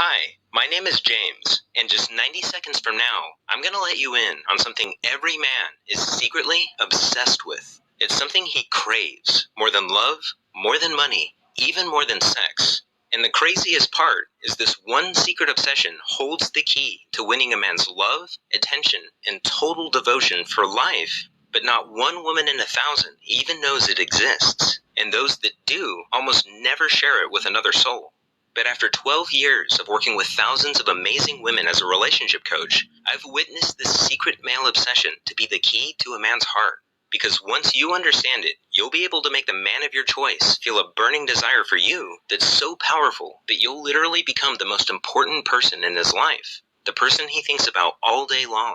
Hi, my name is James, and just 90 seconds from now, I'm gonna let you in on something every man is secretly obsessed with. It's something he craves, more than love, more than money, even more than sex. And the craziest part is this one secret obsession holds the key to winning a man's love, attention, and total devotion for life. But not one woman in 1,000 even knows it exists, and those that do almost never share it with another soul. But after 12 years of working with thousands of amazing women as a relationship coach, I've witnessed this secret male obsession to be the key to a man's heart. Because once you understand it, you'll be able to make the man of your choice feel a burning desire for you that's so powerful that you'll literally become the most important person in his life, the person he thinks about all day long.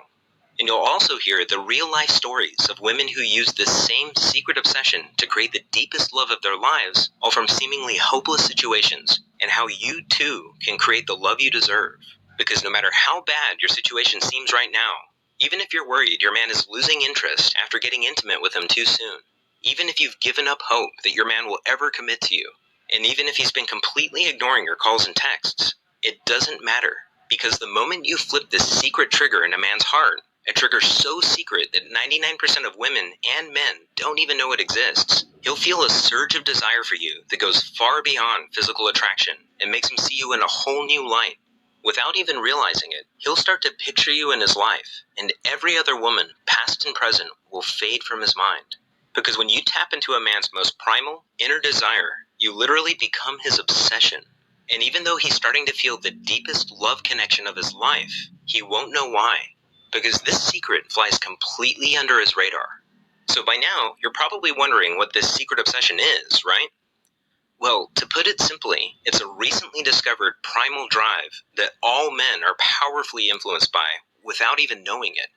And you'll also hear the real-life stories of women who use this same secret obsession to create the deepest love of their lives, all from seemingly hopeless situations, and how you too can create the love you deserve. Because no matter how bad your situation seems right now, even if you're worried your man is losing interest after getting intimate with him too soon, even if you've given up hope that your man will ever commit to you, and even if he's been completely ignoring your calls and texts, it doesn't matter. Because the moment you flip this secret trigger in a man's heart, a trigger so secret that 99% of women and men don't even know it exists, he'll feel a surge of desire for you that goes far beyond physical attraction and makes him see you in a whole new light. Without even realizing it, he'll start to picture you in his life, and every other woman, past and present, will fade from his mind. Because when you tap into a man's most primal, inner desire, you literally become his obsession. And even though he's starting to feel the deepest love connection of his life, he won't know why. Because this secret flies completely under his radar. So by now, you're probably wondering what this secret obsession is, right? Well, to put it simply, it's a recently discovered primal drive that all men are powerfully influenced by without even knowing it.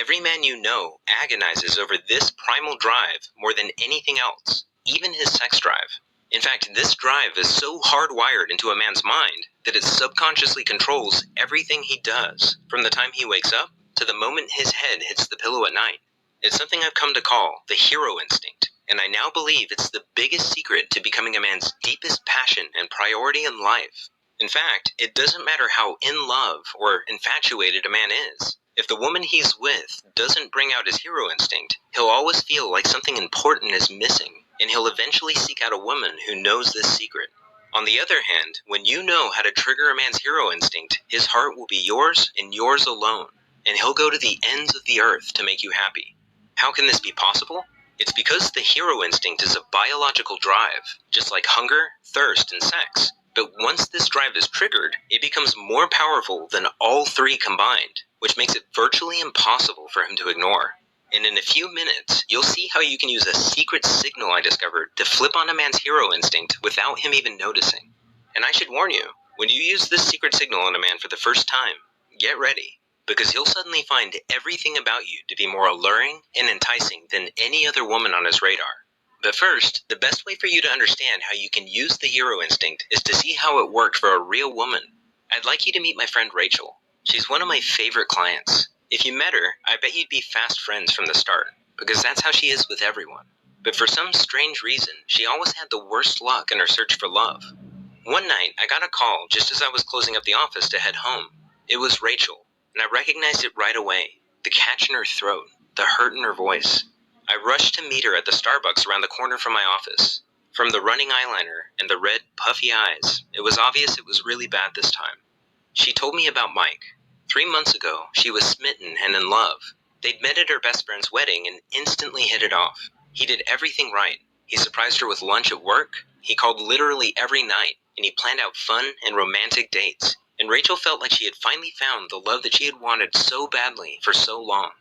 Every man you know agonizes over this primal drive more than anything else, even his sex drive. In fact, this drive is so hardwired into a man's mind that it subconsciously controls everything he does, from the time he wakes up to the moment his head hits the pillow at night. It's something I've come to call the hero instinct, and I now believe it's the biggest secret to becoming a man's deepest passion and priority in life. In fact, it doesn't matter how in love or infatuated a man is. If the woman he's with doesn't bring out his hero instinct, he'll always feel like something important is missing, and he'll eventually seek out a woman who knows this secret. On the other hand, when you know how to trigger a man's hero instinct, his heart will be yours and yours alone, and he'll go to the ends of the earth to make you happy. How can this be possible? It's because the hero instinct is a biological drive, just like hunger, thirst, and sex. But once this drive is triggered, it becomes more powerful than all three combined, which makes it virtually impossible for him to ignore. And in a few minutes, you'll see how you can use a secret signal I discovered to flip on a man's hero instinct without him even noticing. And I should warn you, when you use this secret signal on a man for the first time, get ready. Because he'll suddenly find everything about you to be more alluring and enticing than any other woman on his radar. But first, the best way for you to understand how you can use the hero instinct is to see how it worked for a real woman. I'd like you to meet my friend Rachel. She's one of my favorite clients. If you met her, I bet you'd be fast friends from the start, because that's how she is with everyone. But for some strange reason, she always had the worst luck in her search for love. One night, I got a call just as I was closing up the office to head home. It was Rachel. And I recognized it right away. The catch in her throat, the hurt in her voice. I rushed to meet her at the Starbucks around the corner from my office. From the running eyeliner and the red, puffy eyes, it was obvious it was really bad this time. She told me about Mike. 3 months ago, she was smitten and in love. They'd met at her best friend's wedding and instantly hit it off. He did everything right. He surprised her with lunch at work. He called literally every night, and he planned out fun and romantic dates. And Rachel felt like she had finally found the love that she had wanted so badly for so long.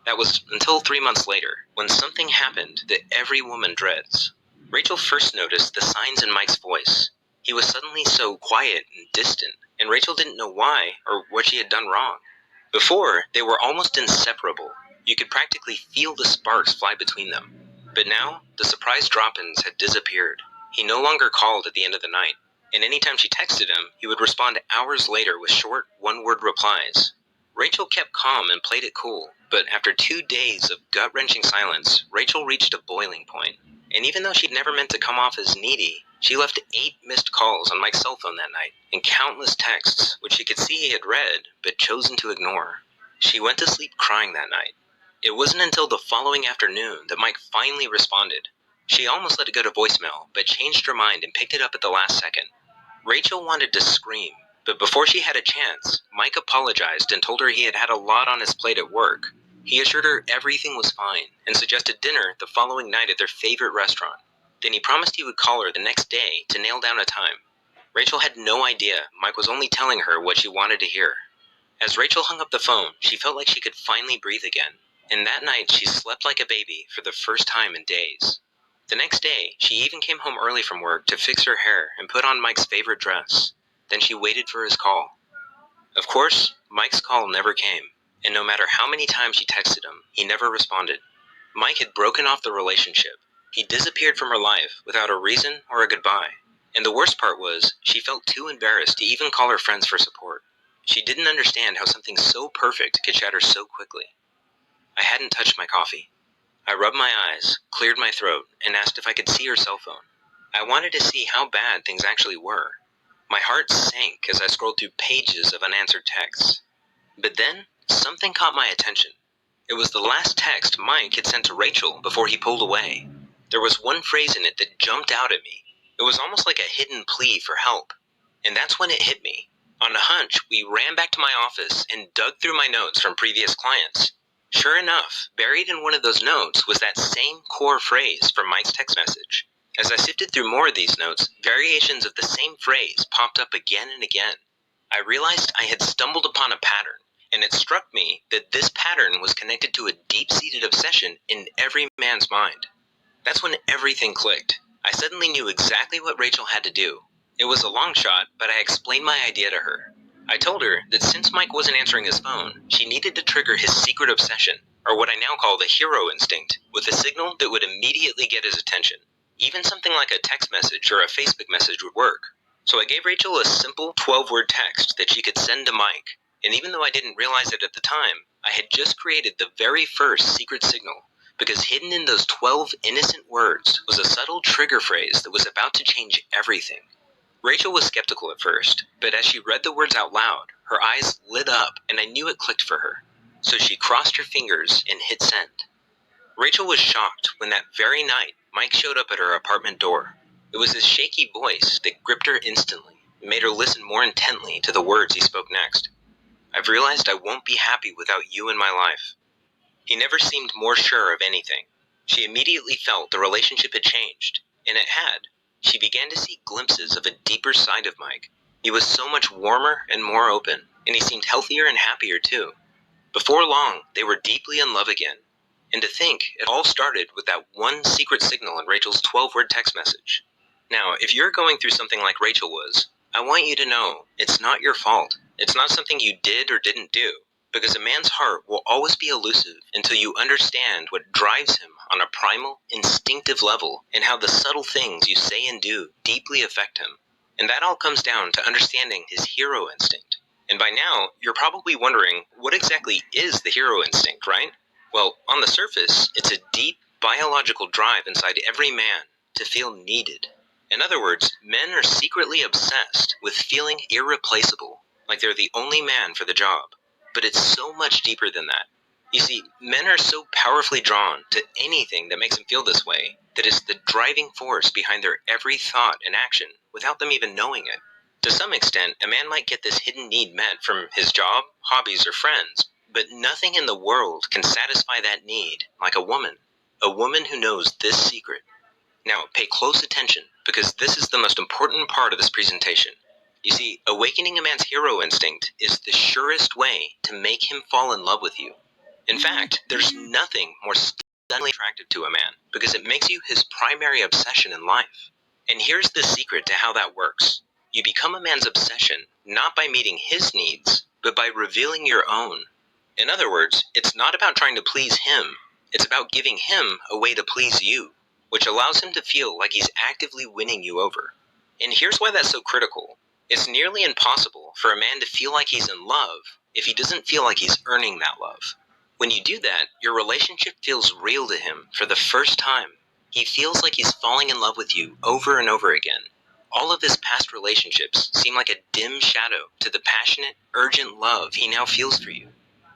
That was until 3 months later, when something happened that every woman dreads. Rachel first noticed the signs in Mike's voice. He was suddenly so quiet and distant, and Rachel didn't know why or what she had done wrong. Before, they were almost inseparable. You could practically feel the sparks fly between them. But now, the surprise drop-ins had disappeared. He no longer called at the end of the night. And anytime she texted him, he would respond hours later with short, one-word replies. Rachel kept calm and played it cool, but after 2 days of gut-wrenching silence, Rachel reached a boiling point. And even though she'd never meant to come off as needy, she left 8 missed calls on Mike's cell phone that night, and countless texts, which she could see he had read, but chosen to ignore. She went to sleep crying that night. It wasn't until the following afternoon that Mike finally responded. She almost let it go to voicemail, but changed her mind and picked it up at the last second. Rachel wanted to scream, but before she had a chance, Mike apologized and told her he had had a lot on his plate at work. He assured her everything was fine and suggested dinner the following night at their favorite restaurant. Then he promised he would call her the next day to nail down a time. Rachel had no idea Mike was only telling her what she wanted to hear. As Rachel hung up the phone, she felt like she could finally breathe again. And that night, she slept like a baby for the first time in days. The next day, she even came home early from work to fix her hair and put on Mike's favorite dress. Then she waited for his call. Of course, Mike's call never came, and no matter how many times she texted him, he never responded. Mike had broken off the relationship. He disappeared from her life without a reason or a goodbye. And the worst part was, she felt too embarrassed to even call her friends for support. She didn't understand how something so perfect could shatter so quickly. I hadn't touched my coffee. I rubbed my eyes, cleared my throat, and asked if I could see her cell phone. I wanted to see how bad things actually were. My heart sank as I scrolled through pages of unanswered texts. But then, something caught my attention. It was the last text Mike had sent to Rachel before he pulled away. There was one phrase in it that jumped out at me. It was almost like a hidden plea for help. And that's when it hit me. On a hunch, we ran back to my office and dug through my notes from previous clients. Sure enough, buried in one of those notes was that same core phrase from Mike's text message. As I sifted through more of these notes, variations of the same phrase popped up again and again. I realized I had stumbled upon a pattern, and it struck me that this pattern was connected to a deep-seated obsession in every man's mind. That's when everything clicked. I suddenly knew exactly what Rachel had to do. It was a long shot, but I explained my idea to her. I told her that since Mike wasn't answering his phone, she needed to trigger his secret obsession, or what I now call the hero instinct, with a signal that would immediately get his attention. Even something like a text message or a Facebook message would work. So I gave Rachel a simple 12-word text that she could send to Mike, and even though I didn't realize it at the time, I had just created the very first secret signal, because hidden in those 12 innocent words was a subtle trigger phrase that was about to change everything. Rachel was skeptical at first, but as she read the words out loud, her eyes lit up and I knew it clicked for her. So she crossed her fingers and hit send. Rachel was shocked when that very night Mike showed up at her apartment door. It was his shaky voice that gripped her instantly and made her listen more intently to the words he spoke next. I've realized I won't be happy without you in my life. He never seemed more sure of anything. She immediately felt the relationship had changed, and it had. She began to see glimpses of a deeper side of Mike. He was so much warmer and more open, and he seemed healthier and happier too. Before long, they were deeply in love again. And to think, it all started with that one secret signal in Rachel's 12-word text message. Now, if you're going through something like Rachel was, I want you to know it's not your fault. It's not something you did or didn't do. Because a man's heart will always be elusive until you understand what drives him on a primal, instinctive level and how the subtle things you say and do deeply affect him. And that all comes down to understanding his hero instinct. And by now, you're probably wondering, what exactly is the hero instinct, right? Well, on the surface, it's a deep, biological drive inside every man to feel needed. In other words, men are secretly obsessed with feeling irreplaceable, like they're the only man for the job. But it's so much deeper than that. You see, men are so powerfully drawn to anything that makes them feel this way that it's the driving force behind their every thought and action without them even knowing it. To some extent, a man might get this hidden need met from his job, hobbies, or friends, but nothing in the world can satisfy that need like a woman who knows this secret. Now, pay close attention, because this is the most important part of this presentation. You see, awakening a man's hero instinct is the surest way to make him fall in love with you. In fact, there's nothing more stunningly attractive to a man, because it makes you his primary obsession in life. And here's the secret to how that works. You become a man's obsession not by meeting his needs, but by revealing your own. In other words, it's not about trying to please him, it's about giving him a way to please you, which allows him to feel like he's actively winning you over. And here's why that's so critical. It's nearly impossible for a man to feel like he's in love if he doesn't feel like he's earning that love. When you do that, your relationship feels real to him for the first time. He feels like he's falling in love with you over and over again. All of his past relationships seem like a dim shadow to the passionate, urgent love he now feels for you.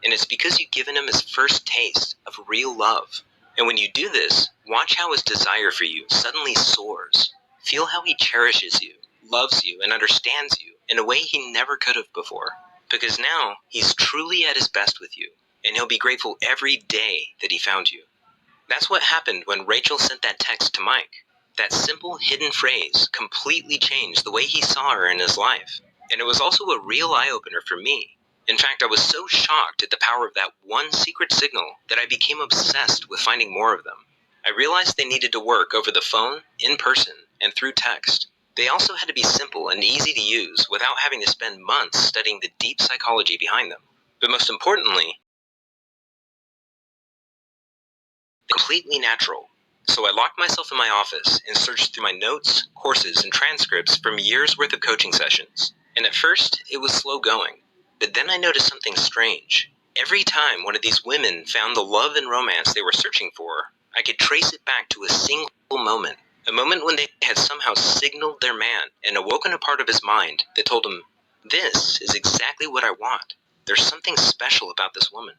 And it's because you've given him his first taste of real love. And when you do this, watch how his desire for you suddenly soars. Feel how he cherishes you, loves you, and understands you in a way he never could have before. Because now, he's truly at his best with you, and he'll be grateful every day that he found you. That's what happened when Rachel sent that text to Mike. That simple hidden phrase completely changed the way he saw her in his life. And it was also a real eye-opener for me. In fact, I was so shocked at the power of that one secret signal that I became obsessed with finding more of them. I realized they needed to work over the phone, in person, and through text. They also had to be simple and easy to use without having to spend months studying the deep psychology behind them. But most importantly, completely natural. So I locked myself in my office and searched through my notes, courses, and transcripts from years' worth of coaching sessions. And at first, it was slow going. But then I noticed something strange. Every time one of these women found the love and romance they were searching for, I could trace it back to a single moment. A moment when they had somehow signaled their man and awoken a part of his mind that told him, "This is exactly what I want. There's something special about this woman."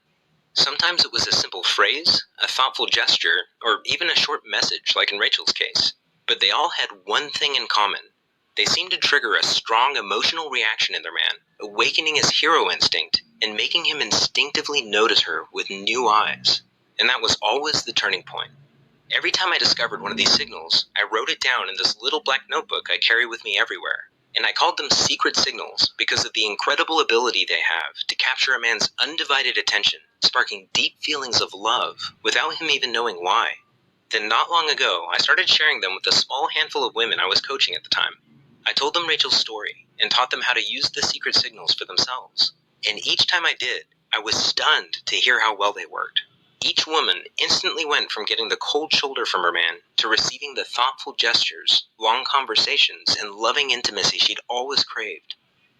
Sometimes it was a simple phrase, a thoughtful gesture, or even a short message, like in Rachel's case. But they all had one thing in common. They seemed to trigger a strong emotional reaction in their man, awakening his hero instinct and making him instinctively notice her with new eyes. And that was always the turning point. Every time I discovered one of these signals, I wrote it down in this little black notebook I carry with me everywhere. And I called them secret signals because of the incredible ability they have to capture a man's undivided attention, sparking deep feelings of love without him even knowing why. Then not long ago, I started sharing them with a small handful of women I was coaching at the time. I told them Rachel's story and taught them how to use the secret signals for themselves. And each time I did, I was stunned to hear how well they worked. Each woman instantly went from getting the cold shoulder from her man to receiving the thoughtful gestures, long conversations, and loving intimacy she'd always craved.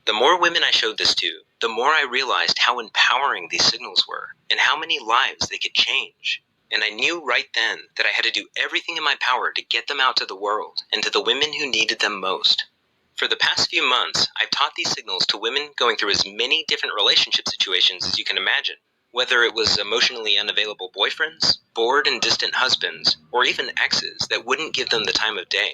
The more women I showed this to, the more I realized how empowering these signals were and how many lives they could change. And I knew right then that I had to do everything in my power to get them out to the world and to the women who needed them most. For the past few months, I've taught these signals to women going through as many different relationship situations as you can imagine. Whether it was emotionally unavailable boyfriends, bored and distant husbands, or even exes that wouldn't give them the time of day.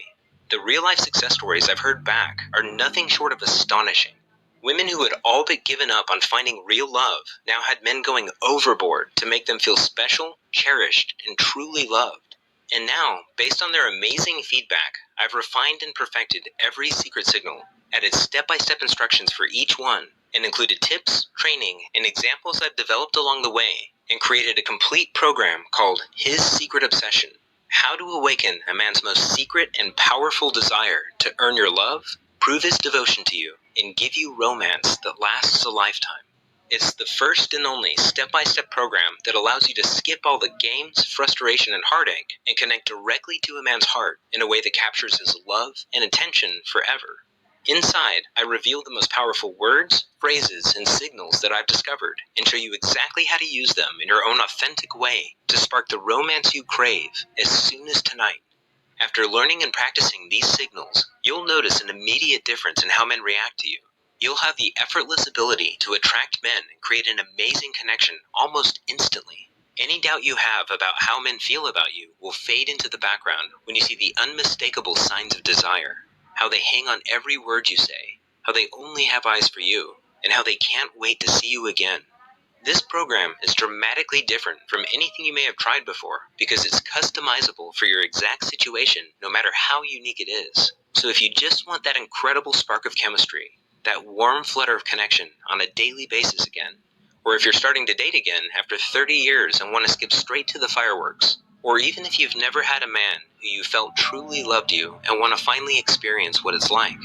The real-life success stories I've heard back are nothing short of astonishing. Women who had all but given up on finding real love now had men going overboard to make them feel special, cherished, and truly loved. And now, based on their amazing feedback, I've refined and perfected every secret signal, added step-by-step instructions for each one, and included tips, training, and examples I've developed along the way, and created a complete program called His Secret Obsession: How to Awaken a Man's Most Secret and Powerful Desire to Earn Your Love, Prove His Devotion to You, and Give You Romance that Lasts a Lifetime. It's the first and only step-by-step program that allows you to skip all the games, frustration, and heartache and connect directly to a man's heart in a way that captures his love and attention forever. Inside, I reveal the most powerful words, phrases, and signals that I've discovered and show you exactly how to use them in your own authentic way to spark the romance you crave as soon as tonight. After learning and practicing these signals, you'll notice an immediate difference in how men react to you. You'll have the effortless ability to attract men and create an amazing connection almost instantly. Any doubt you have about how men feel about you will fade into the background when you see the unmistakable signs of desire. How they hang on every word you say, how they only have eyes for you, and how they can't wait to see you again. This program is dramatically different from anything you may have tried before because it's customizable for your exact situation, no matter how unique it is. So if you just want that incredible spark of chemistry, that warm flutter of connection on a daily basis again, or if you're starting to date again after 30 years and want to skip straight to the fireworks, or even if you've never had a man who you felt truly loved you and want to finally experience what it's like,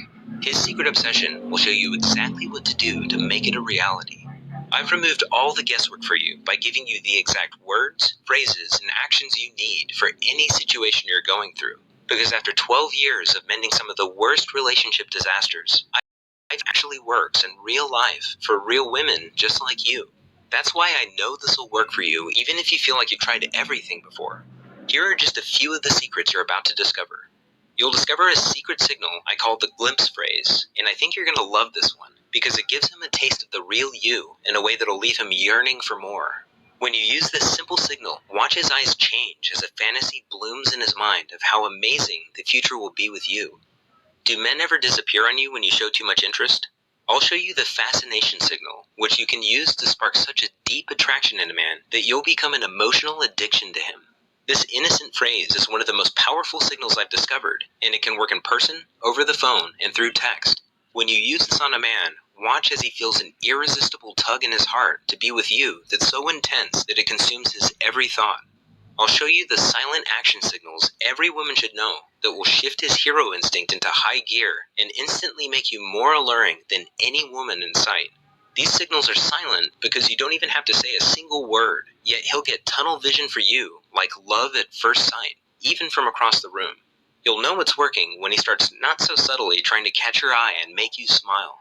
His Secret Obsession will show you exactly what to do to make it a reality. I've removed all the guesswork for you by giving you the exact words, phrases, and actions you need for any situation you're going through. Because after 12 years of mending some of the worst relationship disasters, it actually works in real life for real women just like you. That's why I know this will work for you even if you feel like you've tried everything before. Here are just a few of the secrets you're about to discover. You'll discover a secret signal I call the glimpse phrase, and I think you're going to love this one because it gives him a taste of the real you in a way that'll leave him yearning for more. When you use this simple signal, watch his eyes change as a fantasy blooms in his mind of how amazing the future will be with you. Do men ever disappear on you when you show too much interest? I'll show you the fascination signal, which you can use to spark such a deep attraction in a man that you'll become an emotional addiction to him. This innocent phrase is one of the most powerful signals I've discovered, and it can work in person, over the phone, and through text. When you use this on a man, watch as he feels an irresistible tug in his heart to be with you that's so intense that it consumes his every thought. I'll show you the silent action signals every woman should know that will shift his hero instinct into high gear and instantly make you more alluring than any woman in sight. These signals are silent because you don't even have to say a single word, yet he'll get tunnel vision for you, like love at first sight, even from across the room. You'll know it's working when he starts not so subtly trying to catch your eye and make you smile.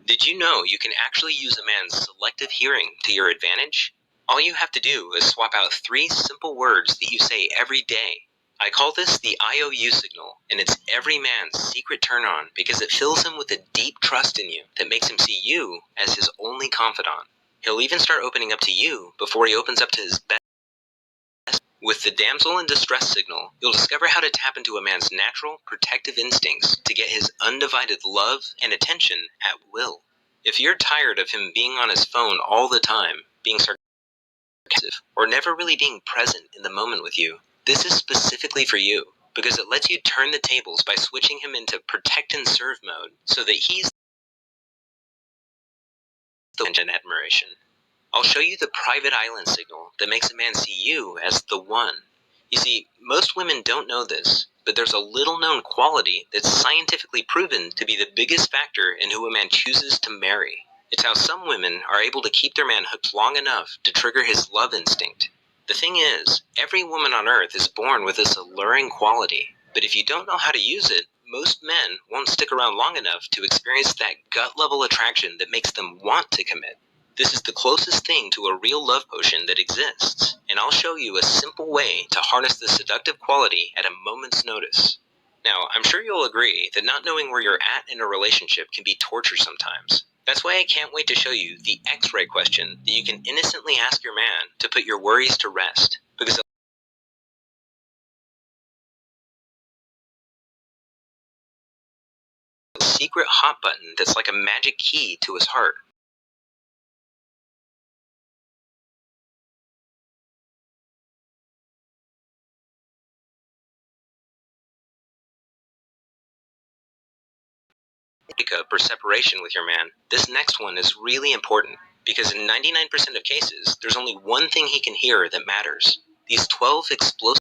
Did you know you can actually use a man's selective hearing to your advantage? All you have to do is swap out 3 simple words that you say every day. I call this the IOU signal, and it's every man's secret turn-on because it fills him with a deep trust in you that makes him see you as his only confidant. He'll even start opening up to you before he opens up to his best. With the damsel in distress signal, you'll discover how to tap into a man's natural, protective instincts to get his undivided love and attention at will. If you're tired of him being on his phone all the time, being sarcastic, or never really being present in the moment with you, this is specifically for you because it lets you turn the tables by switching him into protect and serve mode so that he's the one in admiration. I'll show you the private island signal that makes a man see you as the one. You see, most women don't know this, but there's a little known quality that's scientifically proven to be the biggest factor in who a man chooses to marry. It's how some women are able to keep their man hooked long enough to trigger his love instinct. The thing is, every woman on earth is born with this alluring quality, but if you don't know how to use it, most men won't stick around long enough to experience that gut-level attraction that makes them want to commit. This is the closest thing to a real love potion that exists, and I'll show you a simple way to harness the seductive quality at a moment's notice. Now, I'm sure you'll agree that not knowing where you're at in a relationship can be torture sometimes. That's why I can't wait to show you the X-ray question that you can innocently ask your man to put your worries to rest, because it's a secret hot button that's like a magic key to his heart. Breakup or separation with your man, this next one is really important because in 99% of cases, there's only one thing he can hear that matters. These 12 explosives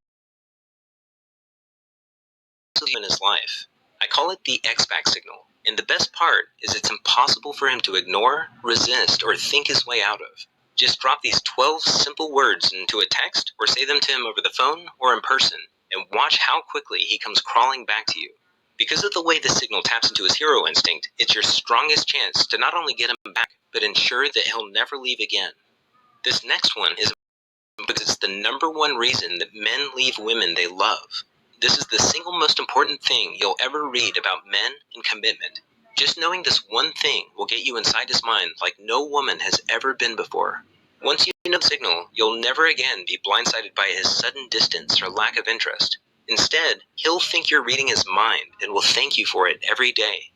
in his life. I call it the X-back signal, and the best part is it's impossible for him to ignore, resist, or think his way out of. Just drop these 12 simple words into a text or say them to him over the phone or in person, and watch how quickly he comes crawling back to you. Because of the way this signal taps into his hero instinct, it's your strongest chance to not only get him back, but ensure that he'll never leave again. This next one is because it's the #1 reason that men leave women they love. This is the single most important thing you'll ever read about men and commitment. Just knowing this one thing will get you inside his mind like no woman has ever been before. Once you know the signal, you'll never again be blindsided by his sudden distance or lack of interest. Instead, he'll think you're reading his mind and will thank you for it every day.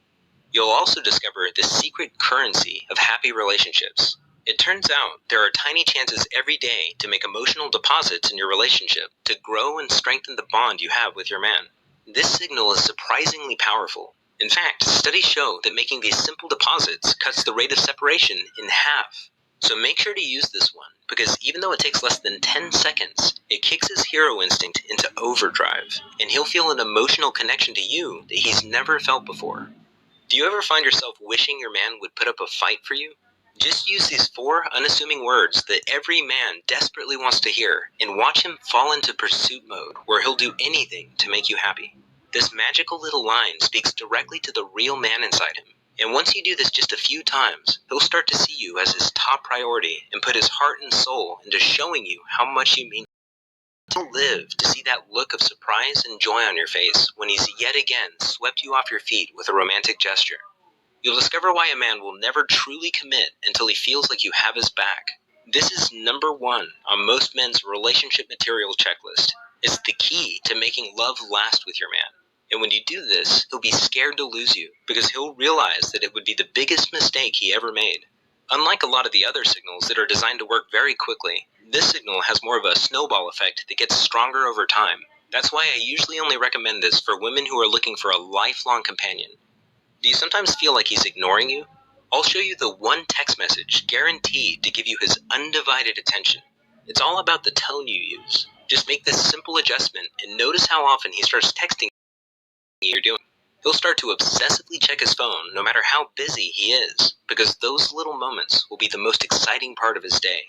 You'll also discover the secret currency of happy relationships. It turns out there are tiny chances every day to make emotional deposits in your relationship to grow and strengthen the bond you have with your man. This signal is surprisingly powerful. In fact, studies show that making these simple deposits cuts the rate of separation in half. So make sure to use this one, because even though it takes less than 10 seconds, it kicks his hero instinct into overdrive, and he'll feel an emotional connection to you that he's never felt before. Do you ever find yourself wishing your man would put up a fight for you? Just use these 4 unassuming words that every man desperately wants to hear, and watch him fall into pursuit mode, where he'll do anything to make you happy. This magical little line speaks directly to the real man inside him. And once you do this just a few times, he'll start to see you as his top priority and put his heart and soul into showing you how much you mean. to live to see that look of surprise and joy on your face when he's yet again swept you off your feet with a romantic gesture. You'll discover why a man will never truly commit until he feels like you have his back. This is number one on most men's relationship material checklist. It's the key to making love last with your man. And when you do this, he'll be scared to lose you because he'll realize that it would be the biggest mistake he ever made. Unlike a lot of the other signals that are designed to work very quickly, this signal has more of a snowball effect that gets stronger over time. That's why I usually only recommend this for women who are looking for a lifelong companion. Do you sometimes feel like he's ignoring you? I'll show you the one text message guaranteed to give you his undivided attention. It's all about the tone you use. Just make this simple adjustment and notice how often he starts texting you you're doing. He'll start to obsessively check his phone no matter how busy he is, because those little moments will be the most exciting part of his day.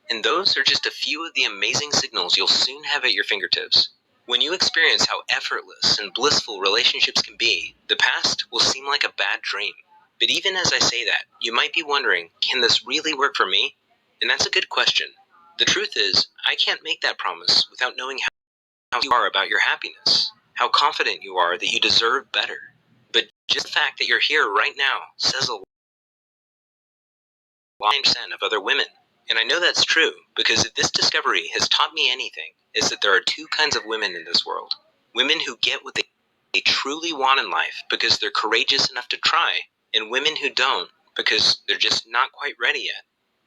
And those are just a few of the amazing signals you'll soon have at your fingertips. When you experience how effortless and blissful relationships can be, the past will seem like a bad dream. But even as I say that, you might be wondering, can this really work for me? And that's a good question. The truth is, I can't make that promise without knowing how you are about your happiness, how confident you are that you deserve better. But just the fact that you're here right now says a lot of other women. And I know that's true, because if this discovery has taught me anything, is that there are two kinds of women in this world. Women who get what they truly want in life because they're courageous enough to try, and women who don't because they're just not quite ready yet.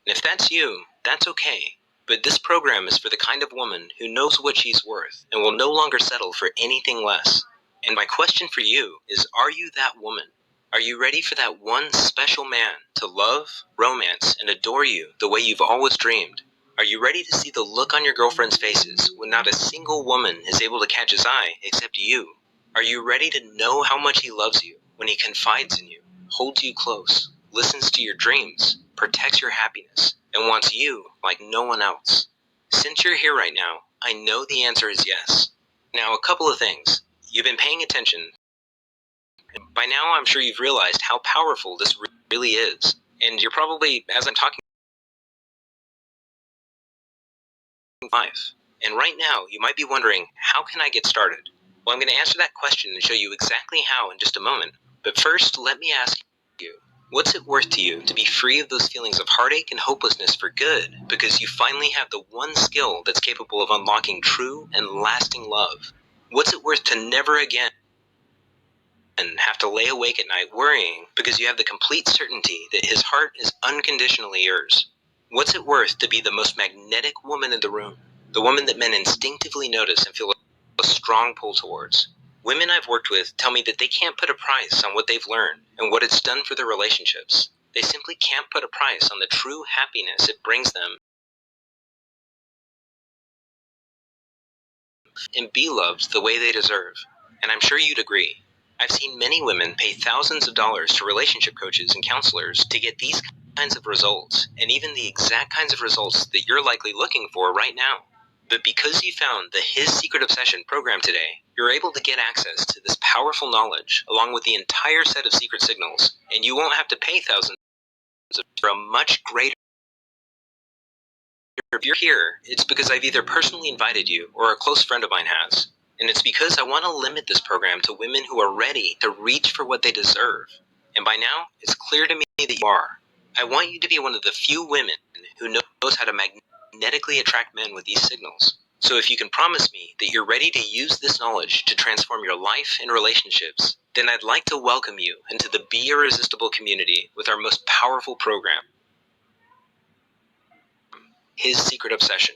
And if that's you, that's okay. But this program is for the kind of woman who knows what she's worth and will no longer settle for anything less. And my question for you is, are you that woman? Are you ready for that one special man to love, romance, and adore you the way you've always dreamed? Are you ready to see the look on your girlfriend's faces when not a single woman is able to catch his eye except you? Are you ready to know how much he loves you when he confides in you, holds you close, listens to your dreams, protects your happiness, and wants you like no one else? Since you're here right now, I know the answer is yes. Now, a couple of things. You've been paying attention. By now, I'm sure you've realized how powerful this really is. And you're probably, as I'm talking, life. And right now, you might be wondering, how can I get started? Well, I'm going to answer that question and show you exactly how in just a moment. But first, let me ask you, what's it worth to you to be free of those feelings of heartache and hopelessness for good, because you finally have the one skill that's capable of unlocking true and lasting love? What's it worth to never again and have to lay awake at night worrying because you have the complete certainty that his heart is unconditionally yours? What's it worth to be the most magnetic woman in the room, the woman that men instinctively notice and feel a strong pull towards? Women I've worked with tell me that they can't put a price on what they've learned and what it's done for their relationships. They simply can't put a price on the true happiness it brings them and be loved the way they deserve. And I'm sure you'd agree. I've seen many women pay thousands of dollars to relationship coaches and counselors to get these kinds of results, and even the exact kinds of results that you're likely looking for right now. But because you found the His Secret Obsession program today, you're able to get access to this powerful knowledge along with the entire set of secret signals, and you won't have to pay thousands for a much greater. If you're here, it's because I've either personally invited you or a close friend of mine has. And it's because I want to limit this program to women who are ready to reach for what they deserve. And by now, it's clear to me that you are. I want you to be one of the few women who knows how to magnetically attract men with these signals. So if you can promise me that you're ready to use this knowledge to transform your life and relationships, then I'd like to welcome you into the Be Irresistible community with our most powerful program, His Secret Obsession.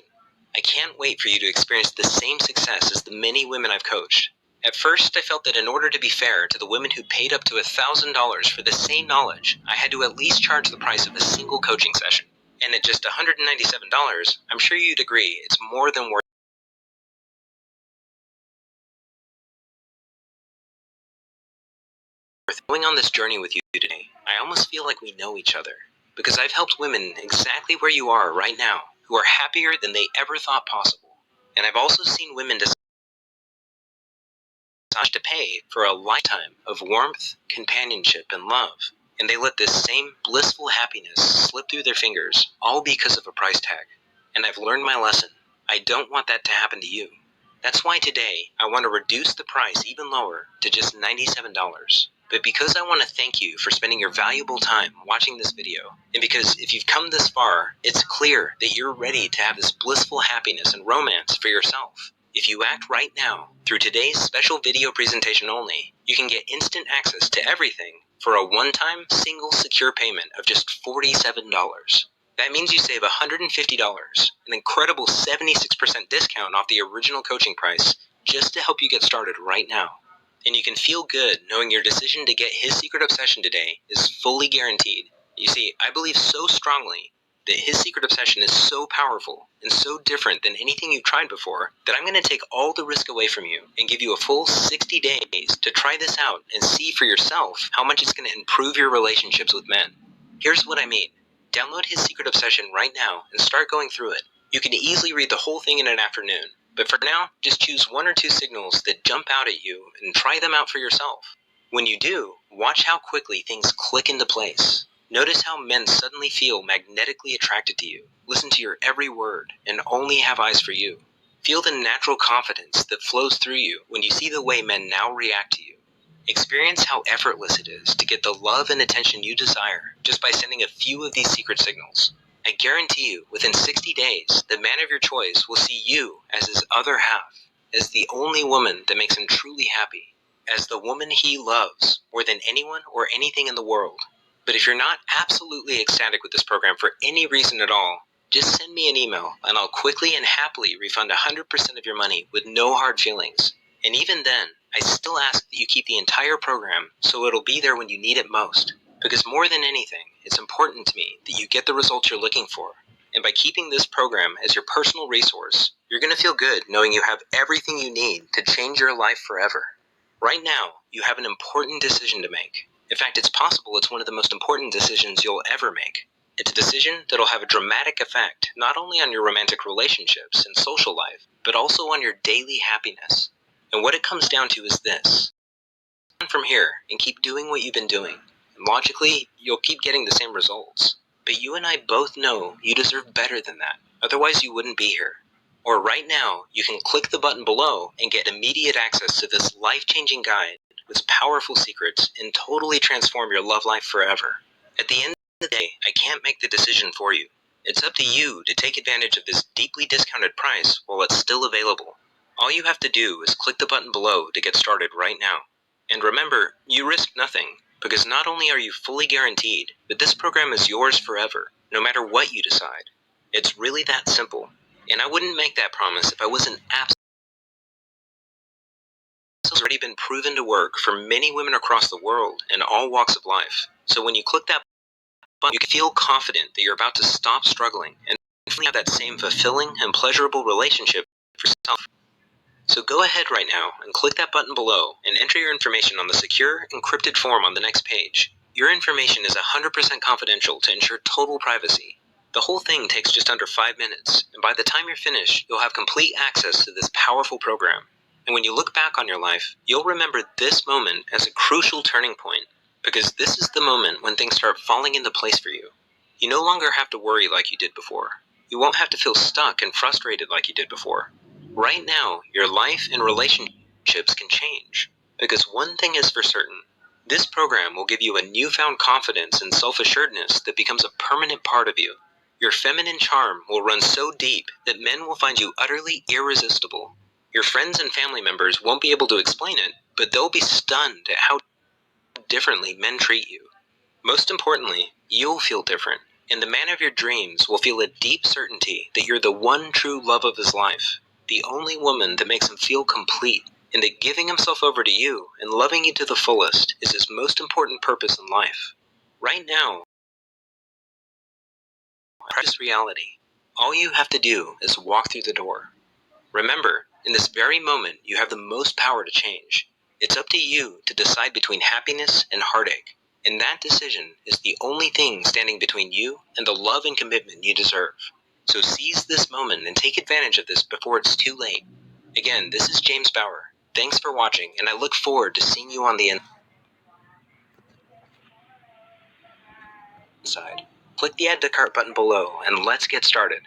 I can't wait for you to experience the same success as the many women I've coached. At first, I felt that in order to be fair to the women who paid up to $1,000 for the same knowledge, I had to at least charge the price of a single coaching session. And at just $197, I'm sure you'd agree it's more than worth going on this journey with you today. I almost feel like we know each other, because I've helped women exactly where you are right now, who are happier than they ever thought possible. And I've also seen women decide to pay for a lifetime of warmth, companionship, and love. And they let this same blissful happiness slip through their fingers, all because of a price tag. And I've learned my lesson. I don't want that to happen to you. That's why today I want to reduce the price even lower to just $97. But because I want to thank you for spending your valuable time watching this video, and because if you've come this far, it's clear that you're ready to have this blissful happiness and romance for yourself. If you act right now, through today's special video presentation only, you can get instant access to everything for a one-time, single, secure payment of just $47. That means you save $150, an incredible 76% discount off the original coaching price, just to help you get started right now. And you can feel good knowing your decision to get his secret obsession today is fully guaranteed. You see, I believe so strongly that his secret obsession is so powerful and so different than anything you've tried before that I'm going to take all the risk away from you and give you a full 60 days to try this out and see for yourself how much it's going to improve your relationships with men. Here's what I mean. Download his secret obsession right now and start going through it. You can easily read the whole thing in an afternoon, but for now, just choose one or two signals that jump out at you and try them out for yourself. When you do, watch how quickly things click into place. Notice how men suddenly feel magnetically attracted to you, listen to your every word, and only have eyes for you. Feel the natural confidence that flows through you when you see the way men now react to you. Experience how effortless it is to get the love and attention you desire just by sending a few of these secret signals. I guarantee you, within 60 days, the man of your choice will see you as his other half, as the only woman that makes him truly happy, as the woman he loves more than anyone or anything in the world. But if you're not absolutely ecstatic with this program for any reason at all, just send me an email and I'll quickly and happily refund 100% of your money with no hard feelings. And even then, I still ask that you keep the entire program so it'll be there when you need it most. Because more than anything, it's important to me that you get the results you're looking for. And by keeping this program as your personal resource, you're going to feel good knowing you have everything you need to change your life forever. Right now, you have an important decision to make. In fact, it's possible it's one of the most important decisions you'll ever make. It's a decision that'll have a dramatic effect not only on your romantic relationships and social life, but also on your daily happiness. And what it comes down to is this. From here and keep doing what you've been doing. And logically, you'll keep getting the same results. But you and I both know you deserve better than that. Otherwise, you wouldn't be here. Or right now, you can click the button below and get immediate access to this life-changing guide with powerful secrets and totally transform your love life forever. At the end of the day, I can't make the decision for you. It's up to you to take advantage of this deeply discounted price while it's still available. All you have to do is click the button below to get started right now. And remember, you risk nothing, because not only are you fully guaranteed, but this program is yours forever, no matter what you decide. It's really that simple. And I wouldn't make that promise if I wasn't absolutely. It's already been proven to work for many women across the world in all walks of life. So when you click that button, you can feel confident that you're about to stop struggling and finally have that same fulfilling and pleasurable relationship for yourself. So go ahead right now and click that button below and enter your information on the secure, encrypted form on the next page. Your information is 100% confidential to ensure total privacy. The whole thing takes just under 5 minutes, and by the time you're finished, you'll have complete access to this powerful program. And when you look back on your life, you'll remember this moment as a crucial turning point, because this is the moment when things start falling into place for you. You no longer have to worry like you did before. You won't have to feel stuck and frustrated like you did before. Right now, your life and relationships can change, because one thing is for certain. This program will give you a newfound confidence and self-assuredness that becomes a permanent part of you. Your feminine charm will run so deep that men will find you utterly irresistible. Your friends and family members won't be able to explain it, but they'll be stunned at how differently men treat you. Most importantly, you'll feel different, and the man of your dreams will feel a deep certainty that you're the one true love of his life, the only woman that makes him feel complete, and that giving himself over to you and loving you to the fullest is his most important purpose in life. Right now, practice reality. All you have to do is walk through the door. Remember, in this very moment, you have the most power to change. It's up to you to decide between happiness and heartache, and that decision is the only thing standing between you and the love and commitment you deserve. So seize this moment and take advantage of this before it's too late. Again, this is James Bauer. Thanks for watching, and I look forward to seeing you on the inside. Click the Add to Cart button below, and let's get started.